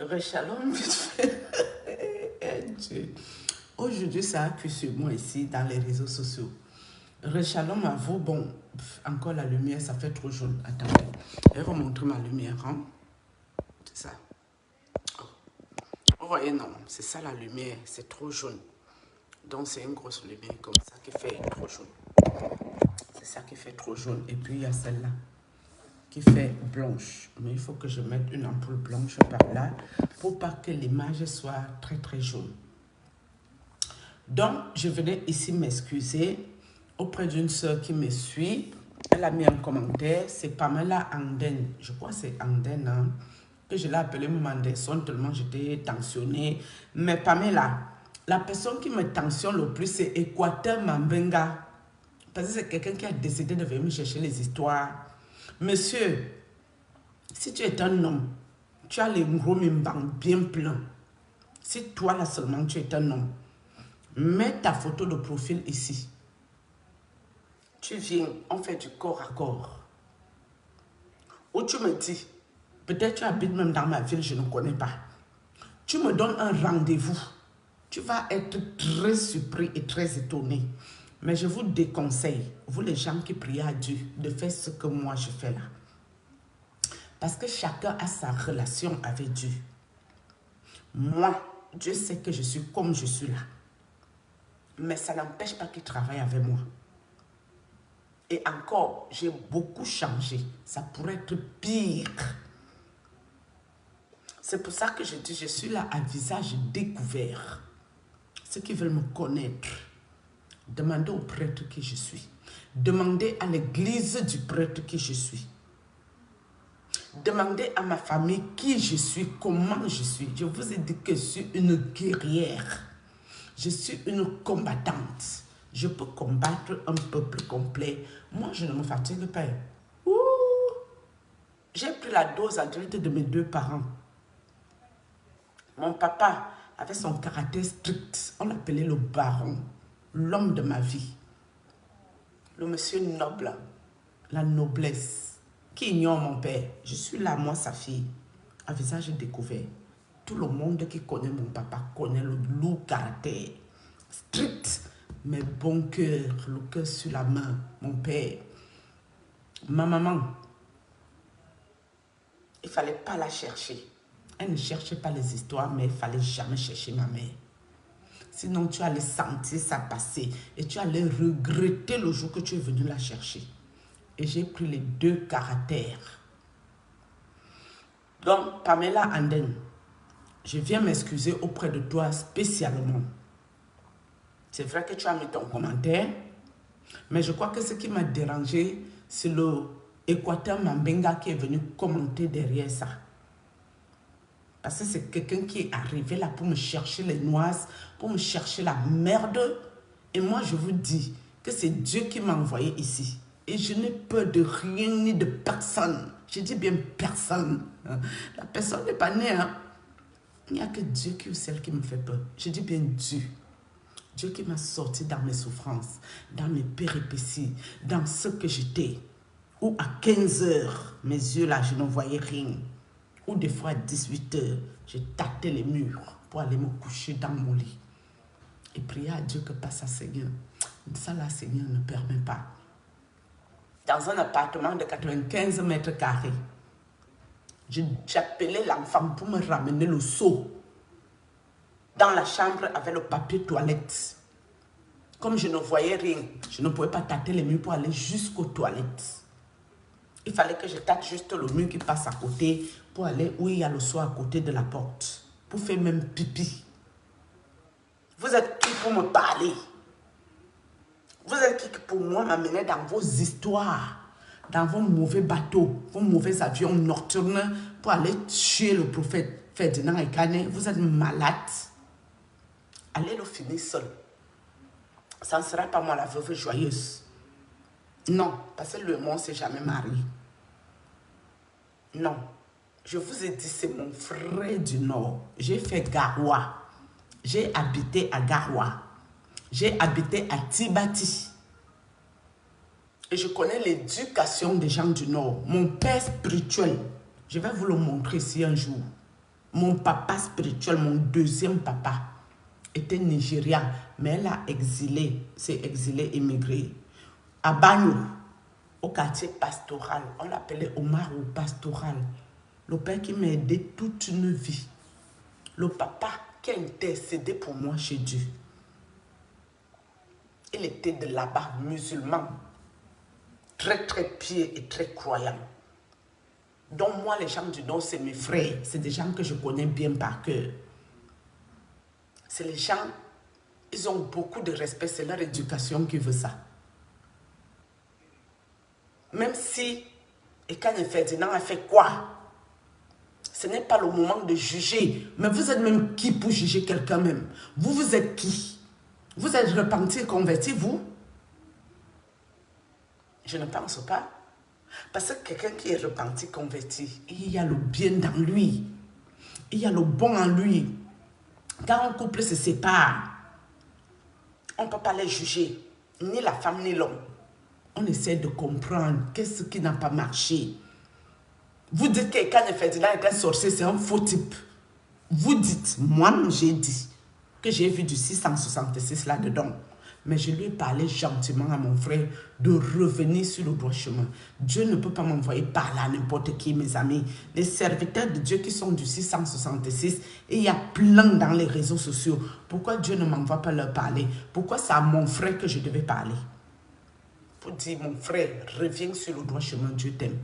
Rechalom, vite fait. Dieu. Aujourd'hui, ça a cuit sur moi ici dans les réseaux sociaux. Rechalom à vous. Bon, encore la lumière, ça fait trop jaune. Attendez, je vais vous montrer ma lumière. Hein? C'est ça. Oh. Vous voyez, non, c'est ça la lumière. C'est trop jaune. Donc, c'est une grosse lumière comme ça qui fait trop jaune. C'est ça qui fait trop jaune. Et puis, il y a celle-là qui fait blanche. Mais il faut que je mette une ampoule blanche par là pour pas que l'image soit très très jaune. Donc, je venais ici m'excuser auprès d'une soeur qui me suit. Elle a mis un commentaire, c'est Pamela Anden. Je crois que c'est Anden, hein, que je l'ai appelé Manderson tellement j'étais tensionnée. Mais Pamela, la personne qui me tensionne le plus, c'est Équateur Mambenga. Parce que c'est quelqu'un qui a décidé de venir me chercher les histoires. Monsieur, si tu es un homme, tu as les gros mimbang bien pleins. Si toi là seulement tu es un homme, mets ta photo de profil ici. Tu viens, on fait du corps à corps. Ou tu me dis, peut-être tu habites même dans ma ville, je ne connais pas. Tu me donnes un rendez-vous. Tu vas être très surpris et très étonné. Mais je vous déconseille, vous les gens qui prient à Dieu, de faire ce que moi je fais là. Parce que chacun a sa relation avec Dieu. Moi, Dieu sait que je suis comme je suis là. Mais ça n'empêche pas qu'il travaille avec moi. Et encore, j'ai beaucoup changé. Ça pourrait être pire. C'est pour ça que je dis, je suis là à visage découvert. Ceux qui veulent me connaître, demandez au prêtre qui je suis. Demandez à l'église du prêtre qui je suis. Demandez à ma famille qui je suis, comment je suis. Je vous ai dit que je suis une guerrière. Je suis une combattante. Je peux combattre un peuple complet. Moi, je ne me fatigue pas. J'ai pris la dose adulte de mes deux parents. Mon papa avait son caractère strict. On l'appelait le baron, l'homme de ma vie. Le monsieur noble, la noblesse, qui ignore mon père. Je suis là, moi, sa fille, à visage découvert. Tout le monde qui connaît mon papa connaît le lourd caractère. Strict, mais bon cœur, le cœur sur la main, mon père. Ma maman, il ne fallait pas la chercher. Elle ne cherchait pas les histoires, mais il ne fallait jamais chercher ma mère. Sinon, tu allais sentir ça passer et tu allais regretter le jour que tu es venu la chercher. Et j'ai pris les deux caractères. Donc, Pamela Anden, je viens m'excuser auprès de toi spécialement. C'est vrai que tu as mis ton commentaire, mais je crois que ce qui m'a dérangé, c'est le Équateur Mambenga qui est venu commenter derrière ça. Parce que c'est quelqu'un qui est arrivé là pour me chercher les noises, pour me chercher la merde. Et moi, je vous dis que c'est Dieu qui m'a envoyé ici. Et je n'ai peur de rien ni de personne. Je dis bien personne. La personne n'est pas née. Hein? Il n'y a que Dieu qui est celle qui me fait peur. Je dis bien Dieu. Dieu qui m'a sorti dans mes souffrances, dans mes péripéties, dans ce que j'étais. Ou à 15 heures, mes yeux là, je ne voyais rien. Ou des fois à 18 heures, je tâtais les murs pour aller me coucher dans mon lit. Et prier à Dieu que pas ça, Seigneur. Ça là, Seigneur, ne permet pas. Dans un appartement de 95 mètres carrés, j'appelais l'enfant pour me ramener le seau dans la chambre avec le papier toilette. Comme je ne voyais rien, je ne pouvais pas tâter les murs pour aller jusqu'aux toilettes. Il fallait que je tâte juste le mur qui passe à côté pour aller où il y a le seau à côté de la porte. Pour faire même pipi. Vous êtes qui pour me parler? Vous êtes qui pour moi m'amener dans vos histoires, dans vos mauvais bateaux, vos mauvais avions nocturnes pour aller tuer le prophète Ferdinand Ekane? Vous êtes malade. Allez le finir seul. Ça ne sera pas moi la veuve joyeuse. Non, parce que le monde ne s'est jamais marié. Non. Je vous ai dit, c'est mon frère du Nord. J'ai fait Garoua. J'ai habité à Garoua. J'ai habité à Tibati. Et je connais l'éducation des gens du Nord. Mon père spirituel, je vais vous le montrer ici un jour. Mon papa spirituel, mon deuxième papa, était nigérian, mais elle a exilé, s'est exilé, immigré. À Bagno, au quartier pastoral, on l'appelait Omar ou pastoral. Le père qui m'a aidé toute une vie. Le papa qui a intercédé pour moi chez Dieu. Il était de là-bas, musulman. Très, très pieux et très croyant. Donc moi, les gens du Nord, c'est mes frères. C'est des gens que je connais bien par cœur. C'est les gens, ils ont beaucoup de respect. C'est leur éducation qui veut ça. Même si Ekane Ferdinand a fait quoi? Ce n'est pas le moment de juger. Mais vous êtes même qui pour juger quelqu'un même? Vous êtes qui? Vous êtes repenti et converti, vous? Je ne pense pas. Parce que quelqu'un qui est repenti, converti, il y a le bien dans lui. Il y a le bon en lui. Quand un couple se sépare, on ne peut pas les juger. Ni la femme, ni l'homme. On essaie de comprendre qu'est-ce qui n'a pas marché. Vous dites que Ekane Ferdinand est un sorcier, c'est un faux type. Vous dites, moi j'ai dit que j'ai vu du 666 là-dedans. Mais je lui ai parlé gentiment à mon frère de revenir sur le droit chemin. Dieu ne peut pas m'envoyer par là n'importe qui, mes amis. Les serviteurs de Dieu qui sont du 666, et il y a plein dans les réseaux sociaux. Pourquoi Dieu ne m'envoie pas leur parler? Pourquoi c'est à mon frère que je devais parler? Pour dire, mon frère, reviens sur le droit chemin, Dieu t'aime.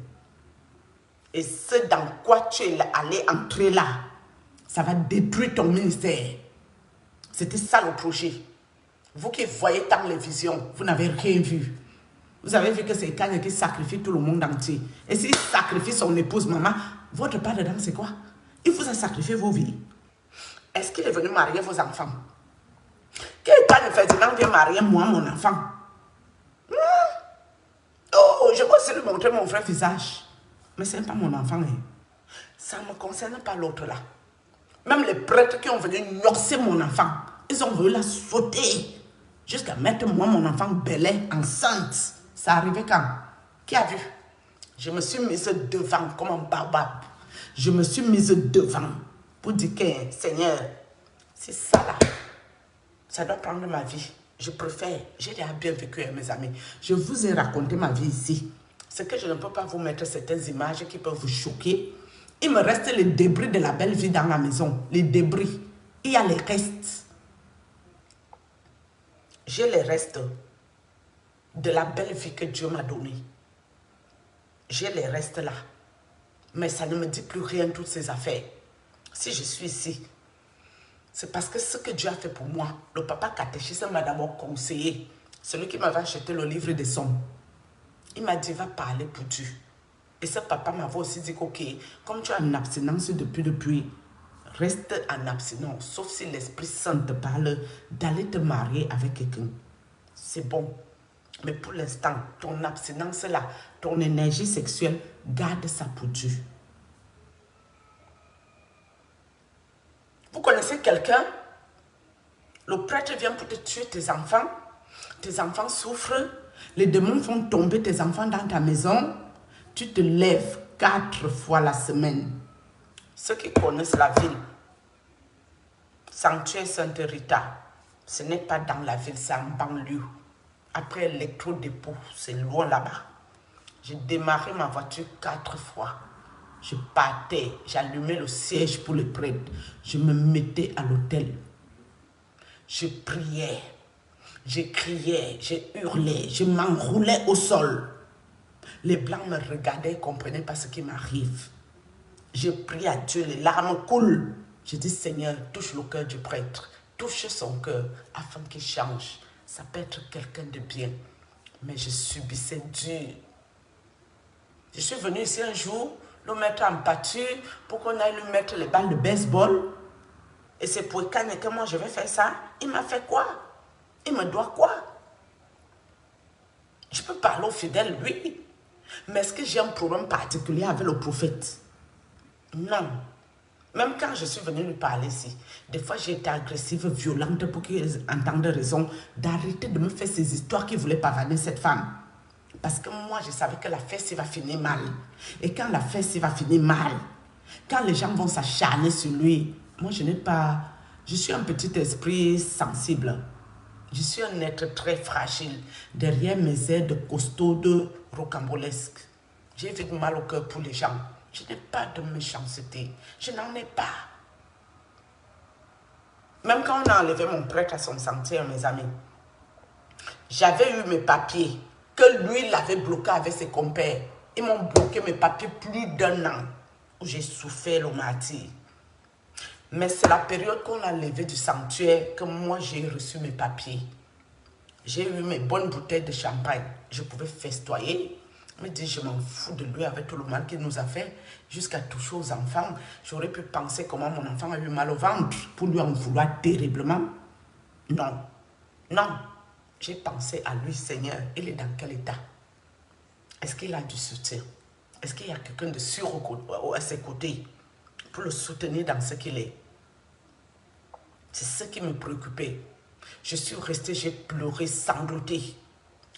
Et ce dans quoi tu es allé entrer là, ça va détruire ton ministère. C'était ça le projet. Vous qui voyez tant les visions, vous n'avez rien vu. Vous avez vu que c'est Ekane qui sacrifie tout le monde entier. Et s'il sacrifie son épouse, maman, votre part dedans, c'est quoi? Il vous a sacrifié vos vies. Est-ce qu'il est venu marier vos enfants? Que Ekane Ferdinand vient marier moi, mon enfant? Oh, je peux aussi lui montrer mon vrai visage. Mais ce n'est pas mon enfant. Hein. Ça ne me concerne pas l'autre là. Même les prêtres qui ont venu noxer mon enfant, ils ont voulu la sauter. Jusqu'à mettre moi, mon enfant Belay, enceinte. Ça arrivait quand? Qui a vu? Je me suis mise devant comme un baobab. Je me suis mise devant pour dire que, Seigneur, c'est ça là. Ça doit prendre ma vie. Je préfère. J'ai déjà bien vécu, mes amis. Je vous ai raconté ma vie ici. C'est que je ne peux pas vous mettre certaines images qui peuvent vous choquer. Il me reste les débris de la belle vie dans la maison. Les débris. Il y a les restes. J'ai les restes de la belle vie que Dieu m'a donnée. J'ai les restes là. Mais ça ne me dit plus rien, toutes ces affaires. Si je suis ici, c'est parce que ce que Dieu a fait pour moi, le papa catéchiste m'a d'abord conseillé. Celui qui m'avait acheté le livre des sommes. Il m'a dit, va parler pour Dieu. Et ce papa m'avait aussi dit, ok, comme tu es en abstinence depuis, reste en abstinence, sauf si l'Esprit Saint te parle d'aller te marier avec quelqu'un. C'est bon. Mais pour l'instant, ton abstinence là, ton énergie sexuelle, garde ça pour Dieu. Vous connaissez quelqu'un? Le prêtre vient pour te tuer tes enfants souffrent, les démons font tomber tes enfants dans ta maison, tu te lèves 4 fois la semaine. Ceux qui connaissent la ville, Sanctuaire Sainte Rita, ce n'est pas dans la ville, c'est en banlieue. Après l'électro-dépôt, c'est loin là-bas. J'ai démarré ma voiture 4 fois. Je partais, j'allumais le siège pour les prêtres. Je me mettais à l'hôtel. Je priais, je criais, je hurlais, je m'enroulais au sol. Les blancs me regardaient et ne comprenaient pas ce qui m'arrive. Je prie à Dieu, les larmes coulent. Je dis, Seigneur, touche le cœur du prêtre, touche son cœur afin qu'il change. Ça peut être quelqu'un de bien. Mais je subissais dur. Je suis venue ici un jour, le mettre en pâture pour qu'on aille lui mettre les balles de baseball. Et c'est pour Ekane que moi je vais faire ça. Il m'a fait quoi? Il me doit quoi? Je peux parler aux fidèles, oui. Mais est-ce que j'ai un problème particulier avec le prophète? Non. Même quand je suis venue lui parler ici, des fois j'ai été agressive, violente pour qu'ils entendent raison d'arrêter de me faire ces histoires qui voulaient pavaner cette femme. Parce que moi, je savais que la fête va finir mal. Et quand la fête va finir mal, Quand les gens vont s'acharner sur lui, moi je n'ai pas... Je suis un petit esprit sensible. Je suis un être très fragile. Derrière mes aides costaudes rocambolesques. J'ai vite mal au cœur pour les gens. Je n'ai pas de méchanceté. Je n'en ai pas. Même quand on a enlevé mon prêtre à son sanctuaire, mes amis, j'avais eu mes papiers que lui l'avait bloqué avec ses compères. Ils m'ont bloqué mes papiers plus d'1 an où j'ai souffert le martyre. Mais c'est la période qu'on a levé du sanctuaire que moi j'ai reçu mes papiers. J'ai eu mes bonnes bouteilles de champagne. Je pouvais festoyer. Je me dis, je m'en fous de lui avec tout le mal qu'il nous a fait, jusqu'à toucher aux enfants. J'aurais pu penser comment mon enfant a eu mal au ventre pour lui en vouloir terriblement. Non, non. J'ai pensé à lui, Seigneur, il est dans quel état? Est-ce qu'il a du soutien? Est-ce qu'il y a quelqu'un de sûr à ses côtés pour le soutenir dans ce qu'il est? C'est ce qui me préoccupait. Je suis restée, j'ai pleuré, sangloté,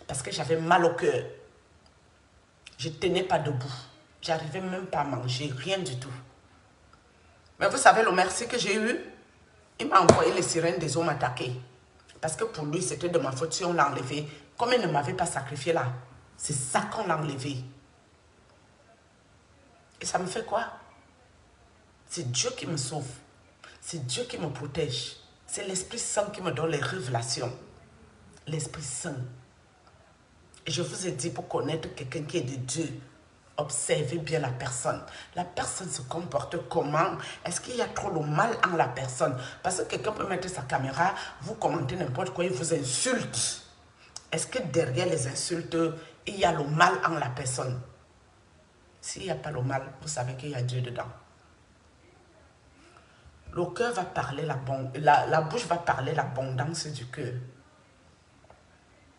parce que j'avais mal au cœur. Je ne tenais pas debout. J'arrivais même pas à manger, rien du tout. Mais vous savez le merci que j'ai eu? Il m'a envoyé les sirènes des eaux m'attaquer. Parce que pour lui, c'était de ma faute si on l'a enlevé. Comme il ne m'avait pas sacrifié là, c'est ça qu'on l'a enlevé. Et ça me fait quoi? C'est Dieu qui me sauve. C'est Dieu qui me protège. C'est l'Esprit Saint qui me donne les révélations. L'Esprit Saint. Et je vous ai dit, pour connaître quelqu'un qui est de Dieu, observez bien la personne. La personne se comporte comment? Est-ce qu'il y a trop de mal en la personne? Parce que quelqu'un peut mettre sa caméra, vous commentez n'importe quoi, il vous insulte. Est-ce que derrière les insultes, il y a le mal en la personne? S'il n'y a pas le mal, vous savez qu'il y a Dieu dedans. Le cœur va parler la bouche va parler l'abondance du cœur.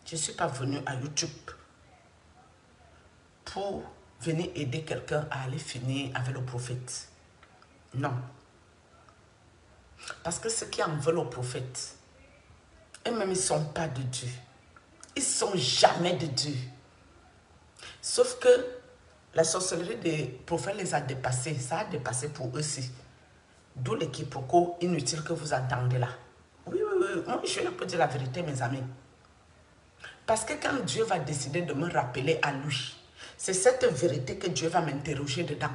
Je ne suis pas venue à YouTube pour venir aider quelqu'un à aller finir avec le prophète. Non. Parce que ceux qui en veulent au prophète, eux-mêmes, ils ne sont pas de Dieu. Ils ne sont jamais de Dieu. Sauf que la sorcellerie des prophètes les a dépassés. Ça a dépassé pour eux aussi. D'où les quiproquos inutiles que vous entendez là. Oui, oui, oui. Moi, je suis là pour dire la vérité, mes amis. Parce que quand Dieu va décider de me rappeler à lui, c'est cette vérité que Dieu va m'interroger dedans.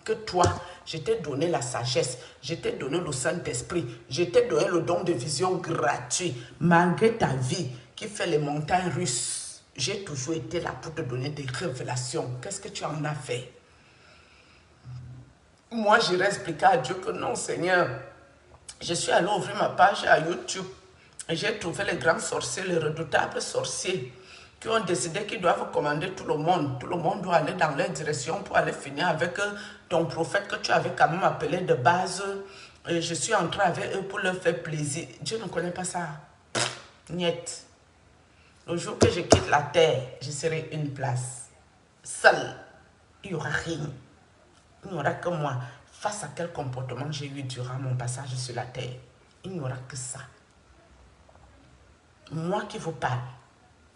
Que toi, je t'ai donné la sagesse, je t'ai donné le Saint-Esprit, je t'ai donné le don de vision gratuit. Malgré ta vie qui fait les montagnes russes, j'ai toujours été là pour te donner des révélations. Qu'est-ce que tu en as fait? Moi, j'irai expliquer à Dieu que non, Seigneur, je suis allé ouvrir ma page à YouTube et j'ai trouvé les grands sorciers, les redoutables sorciers qui ont décidé qu'ils doivent commander tout le monde. Tout le monde doit aller dans leur direction pour aller finir avec ton prophète que tu avais quand même appelé de base. Et je suis entrée avec eux pour leur faire plaisir. Dieu ne connaît pas ça. Niet. Le jour que je quitte la terre, je serai une place. Seule. Il n'y aura rien. Il n'y aura que moi. Face à quel comportement j'ai eu durant mon passage sur la terre. Il n'y aura que ça. Moi qui vous parle,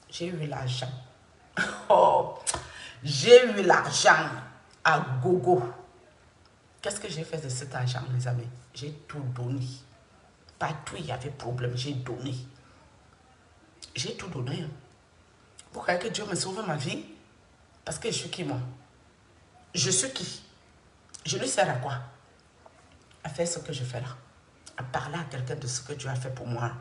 j'ai eu l'argent. Oh, j'ai eu l'argent à gogo. Qu'est-ce que j'ai fait de cet argent, mes amis? J'ai tout donné. Partout il y avait problème, j'ai donné. J'ai tout donné. Vous croyez que Dieu me sauve ma vie? Parce que je suis qui, moi? Je suis qui? Je lui sers à quoi? À faire ce que je fais là. À parler à quelqu'un de ce que Dieu a fait pour moi.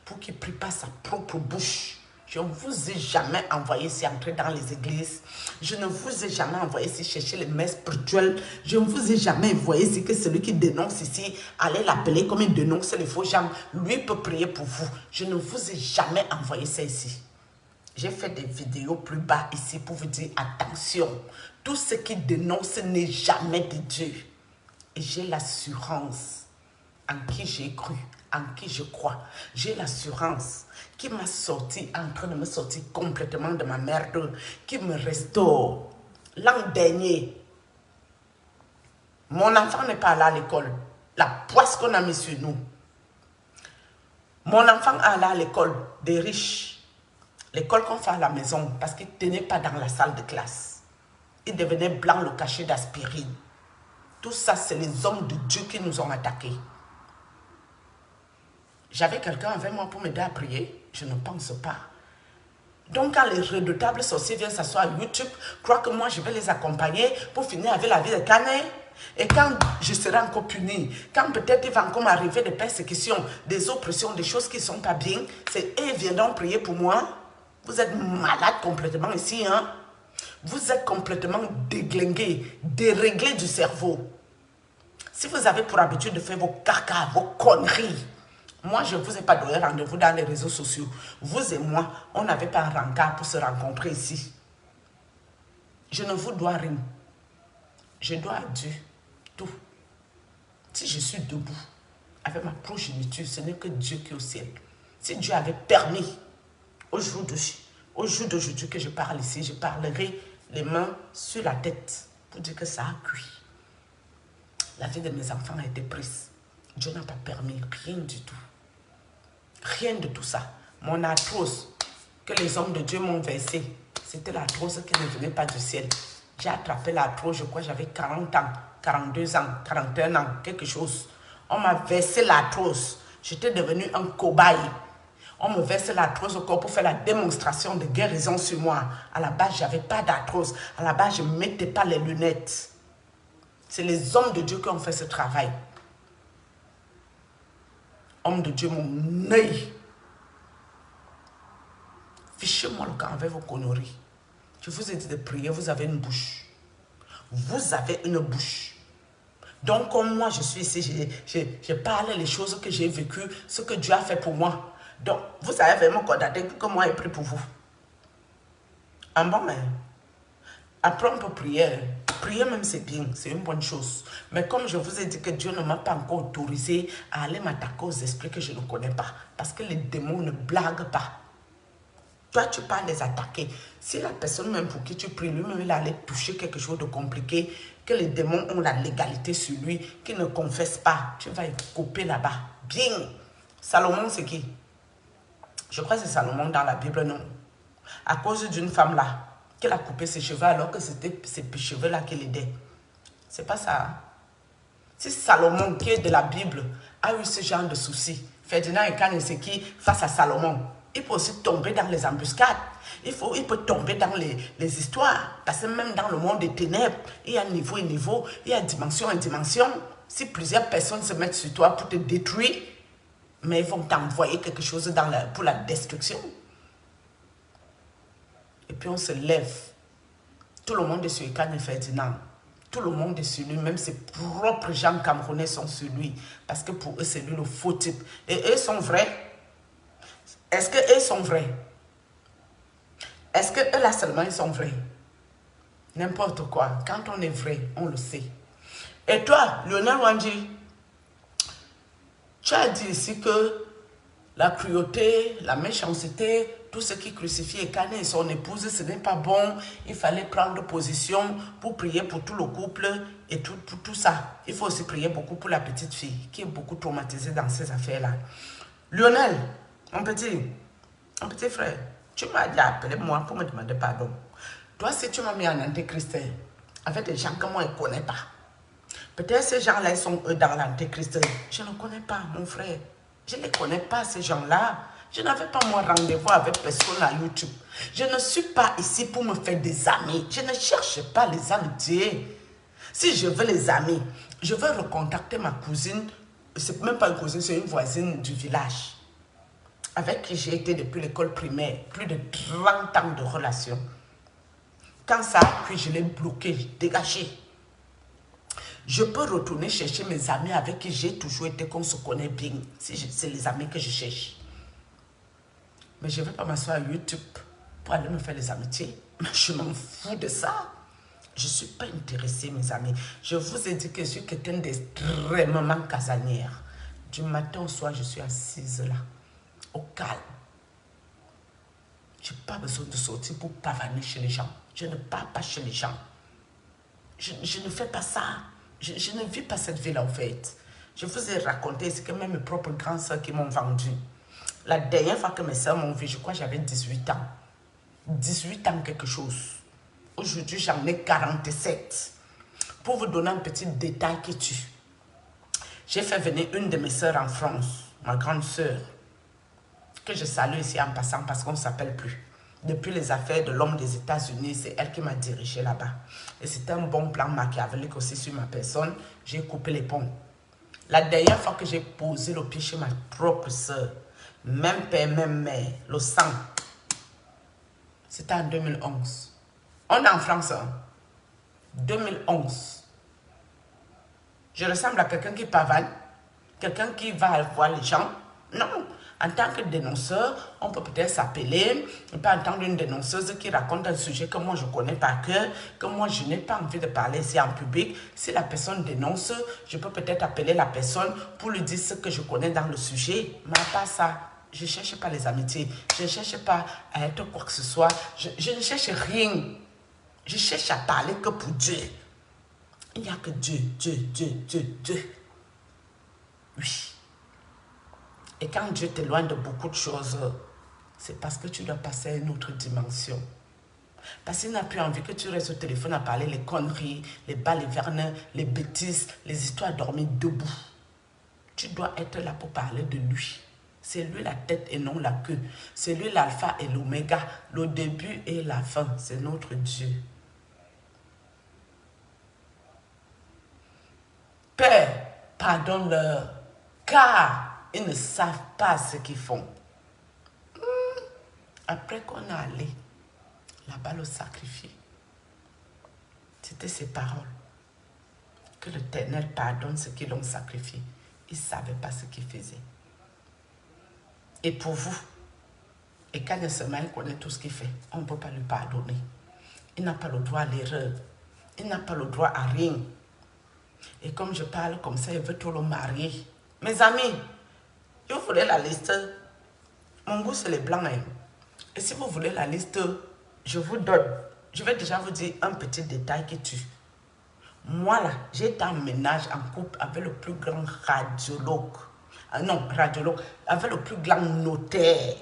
Pour qu'il ne prie pas sa propre bouche. Je ne vous ai jamais envoyé ici entrer dans les églises. Je ne vous ai jamais envoyé ici chercher les mères spirituelles. Je ne vous ai jamais envoyé ici que celui qui dénonce ici, allez l'appeler comme il dénonce les faux gens. Lui peut prier pour vous. Je ne vous ai jamais envoyé ça ici. J'ai fait des vidéos plus bas ici pour vous dire attention. Tout ce qui dénonce n'est jamais de Dieu. Et j'ai l'assurance en qui j'ai cru, en qui je crois. J'ai l'assurance qui m'a sorti, en train de me sortir complètement de ma merde, qui me restaure. L'an dernier, mon enfant n'est pas allé à l'école. La poisse qu'on a mis sur nous. Mon enfant allait à l'école des riches. L'école qu'on fait à la maison, parce qu'il ne tenait pas dans la salle de classe. Il devenait blanc, le cachet d'aspirine. Tout ça, c'est les hommes de Dieu qui nous ont attaqués. J'avais quelqu'un avec moi pour m'aider à prier? Je ne pense pas. Donc, quand les redoutables sorciers viennent s'asseoir à YouTube, croient que moi, je vais les accompagner pour finir avec la vie de Canet. Et quand je serai encore puni, quand peut-être il va encore m'arriver des persécutions, des oppressions, des choses qui ne sont pas bien, c'est eux qui viendront prier pour moi. Vous êtes malade complètement ici, hein? Vous êtes complètement déglingué, déréglé du cerveau. Si vous avez pour habitude de faire vos caca, vos conneries, moi, je ne vous ai pas donné rendez-vous dans les réseaux sociaux. Vous et moi, on n'avait pas un rencard pour se rencontrer ici. Je ne vous dois rien. Je dois à Dieu tout. Si je suis debout avec ma progéniture, ce n'est que Dieu qui est au ciel. Si Dieu avait permis au jour d'aujourd'hui que je parle ici, je parlerai les mains sur la tête pour dire que ça a cuit. La vie de mes enfants a été prise. Dieu n'a pas permis rien du tout. Rien de tout ça. Mon arthrose que les hommes de Dieu m'ont versé, c'était l'arthrose qui ne venait pas du ciel. J'ai attrapé l'arthrose, je crois, j'avais 40 ans, 42 ans, 41 ans, quelque chose. On m'a versé l'arthrose. J'étais devenu un cobaye. On me verse l'arthrose au corps pour faire la démonstration de guérison sur moi. À la base, je n'avais pas d'arthrose. À la base, je ne mettais pas les lunettes. C'est les hommes de Dieu qui ont fait ce travail. Homme de Dieu, mon œil. Fichez-moi le camp avec vos conneries. Je vous ai dit de prier, vous avez une bouche. Vous avez une bouche. Donc, comme moi, je suis ici, je parle les choses que j'ai vécues, ce que Dieu a fait pour moi. Donc, vous avez vraiment condamné que moi j'ai pris pour vous. Ah bon, mais après, on peut prier. Prier même, c'est bien, c'est une bonne chose. Mais comme je vous ai dit que Dieu ne m'a pas encore autorisé à aller m'attaquer aux esprits que je ne connais pas. Parce que les démons ne blaguent pas. Toi, tu peux les attaquer. Si la personne même pour qui tu pries, lui-même, il allait toucher quelque chose de compliqué, que les démons ont la légalité sur lui, qu'il ne confesse pas, tu vas y couper là-bas. Bien. Salomon, c'est qui? Je crois que c'est Salomon dans la Bible, non? À cause d'une femme là, qu'elle a coupé ses cheveux alors que c'était ses cheveux là qui l'aidaient. C'est pas ça. Hein? Si Salomon, qui est de la Bible, a eu ce genre de soucis, Ferdinand et Kaneseki face à Salomon, il peut aussi tomber dans les embuscades. Il peut tomber dans les histoires. Parce que même dans le monde des ténèbres, il y a niveau et niveau, il y a dimension et dimension. Si plusieurs personnes se mettent sur toi pour te détruire, mais ils vont t'envoyer quelque chose pour la destruction. Et puis on se lève. Tout le monde est sur Kane et Ferdinand. Tout le monde est sur lui. Même ses propres gens camerounais sont sur lui. Parce que pour eux, c'est lui le faux type. Et eux sont vrais. Est-ce qu'eux sont vrais? Est-ce que eux là seulement ils sont vrais? N'importe quoi. Quand on est vrai, on le sait. Et toi, Lionel Wandji, tu as dit ici que la cruauté, la méchanceté, tout ce qui crucifie Ekane et son épouse, ce n'est pas bon. Il fallait prendre position pour prier pour tout le couple et tout ça. Il faut aussi prier beaucoup pour la petite fille qui est beaucoup traumatisée dans ces affaires-là. Lionel, mon petit frère, tu m'as dit appeler moi pour me demander pardon. Toi, si tu m'as mis en antéchrist avec des gens que moi je ne connais pas, peut-être ces gens-là, ils sont eux dans l'antéchrist. Je ne connais pas, mon frère. Je ne les connais pas, ces gens-là. Je n'avais pas moi rendez-vous avec personne à YouTube. Je ne suis pas ici pour me faire des amis. Je ne cherche pas les amitiés. Si je veux les amis, je veux recontacter ma cousine. C'est même pas une cousine, c'est une voisine du village. Avec qui j'ai été depuis l'école primaire. Plus de 30 ans de relation. Quand ça a pris, je l'ai bloqué, dégagé. Je peux retourner chercher mes amis avec qui j'ai toujours été, qu'on se connaît bien. Si c'est les amis que je cherche. Mais je ne vais pas m'asseoir à YouTube pour aller me faire des amitiés. Mais je m'en fous de ça. Je ne suis pas intéressée, mes amis. Je vous ai dit que je suis quelqu'un d'extrêmement casanière. Du matin au soir, je suis assise là, au calme. Je n'ai pas besoin de sortir pour pavaner chez les gens. Je ne pars pas chez les gens. Je ne fais pas ça. Je ne vis pas cette vie-là, en fait. Je vous ai raconté, c'est que même mes propres grandes soeurs qui m'ont vendu. La dernière fois que mes soeurs m'ont vu, je crois que j'avais 18 ans. 18 ans quelque chose. Aujourd'hui, j'en ai 47. pour vous donner un petit détail qui tue. J'ai fait venir une de mes sœurs en France, ma grande sœur, que je salue ici en passant parce qu'on ne s'appelle plus. Depuis les affaires de l'homme des États-Unis, c'est elle qui m'a dirigé là-bas. Et c'était un bon plan machiavélique aussi sur ma personne. J'ai coupé les ponts. La dernière fois que j'ai posé le pied chez ma propre sœur, même père, même mère, le sang, c'était en 2011. On est en France, hein? 2011. Je ressemble à quelqu'un qui pavane, quelqu'un qui va voir les gens. Non, en tant que dénonceur, on peut peut-être s'appeler, et pas entendre une dénonceuse qui raconte un sujet que moi je connais par cœur, que moi je n'ai pas envie de parler ici en public. Si la personne dénonce, je peux peut-être appeler la personne pour lui dire ce que je connais dans le sujet, mais pas ça. Je ne cherche pas les amitiés, je ne cherche pas à être quoi que ce soit, je ne cherche rien. Je cherche à parler que pour Dieu. Il n'y a que Dieu, Dieu, Dieu, Dieu, Dieu. Oui. Et quand Dieu t'éloigne de beaucoup de choses, c'est parce que tu dois passer à une autre dimension. Parce qu'il n'a plus envie que tu restes au téléphone à parler les conneries, les balivernes, les bêtises, les histoires à dormir debout. Tu dois être là pour parler de lui. C'est lui la tête et non la queue. C'est lui l'alpha et l'oméga, le début et la fin. C'est notre Dieu. Père, pardonne-leur, car ils ne savent pas ce qu'ils font. Après qu'on a allé là-bas le sacrifier, c'était ses paroles. Que l'Éternel pardonne ceux qui l'ont sacrifié. Ils ne savaient pas ce qu'ils faisaient. Et pour vous, et quand il connaît tout ce qu'il fait, on ne peut pas lui pardonner. Il n'a pas le droit à l'erreur. Il n'a pas le droit à rien. Et comme je parle comme ça, il veut tout le marier. Mes amis, je vous voulez la liste. Mon goût, c'est les blancs. Hein. Et si vous voulez la liste, je vous donne. Je vais déjà vous dire un petit détail qui tue. Moi, là, j'ai été en ménage en couple avec le plus grand radiologue. Non, radiologue. Avec le plus grand notaire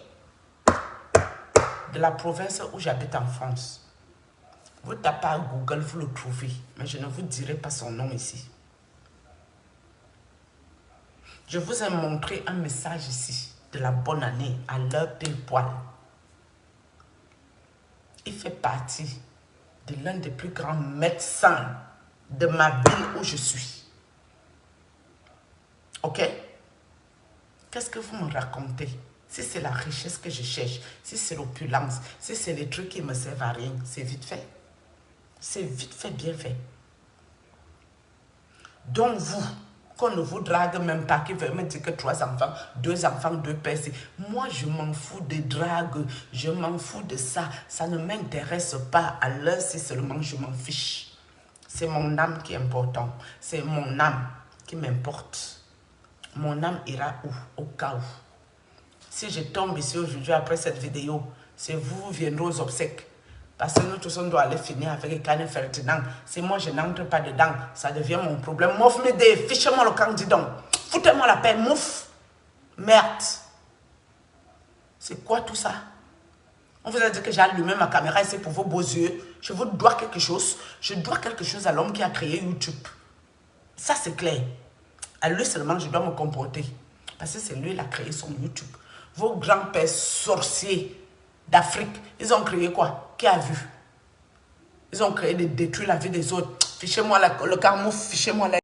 de la province où j'habite en France. Vous tapez à Google, vous le trouvez. Mais je ne vous dirai pas son nom ici. Je vous ai montré un message ici de la bonne année à l'heure pile poil. Il fait partie de l'un des plus grands médecins de ma ville où je suis. Ok? Qu'est-ce que vous me racontez? Si c'est la richesse que je cherche, si c'est l'opulence, si c'est les trucs qui ne me servent à rien, c'est vite fait. C'est vite fait, bien fait. Donc vous, qu'on ne vous drague même pas, qui veut me dire que 3 enfants, 2 pères, moi je m'en fous des dragues, je m'en fous de ça, ça ne m'intéresse pas, à l'heure si seulement je m'en fiche. C'est mon âme qui est important, c'est mon âme qui m'importe. Mon âme ira où? Au cas où. Si je tombe ici aujourd'hui après cette vidéo, c'est vous viendrez aux obsèques. Parce que nous tous on doit aller finir avec Kane Ferdinand. Si moi je n'entre pas dedans, ça devient mon problème. Mouf me dé, fichez-moi le camp, dis donc. Foutez-moi la paix, mouf. Merde. C'est quoi tout ça? On vous a dit que j'ai allumé ma caméra ici pour vos beaux yeux. Je vous dois quelque chose. Je dois quelque chose à l'homme qui a créé YouTube. Ça c'est clair. À lui seulement je dois me comporter. Parce que c'est lui qui a créé son YouTube. Vos grands-pères sorciers d'Afrique, ils ont créé quoi? Qui a vu? Ils ont créé de détruire la vie des autres. Fichez-moi le carmouf, fichez-moi la...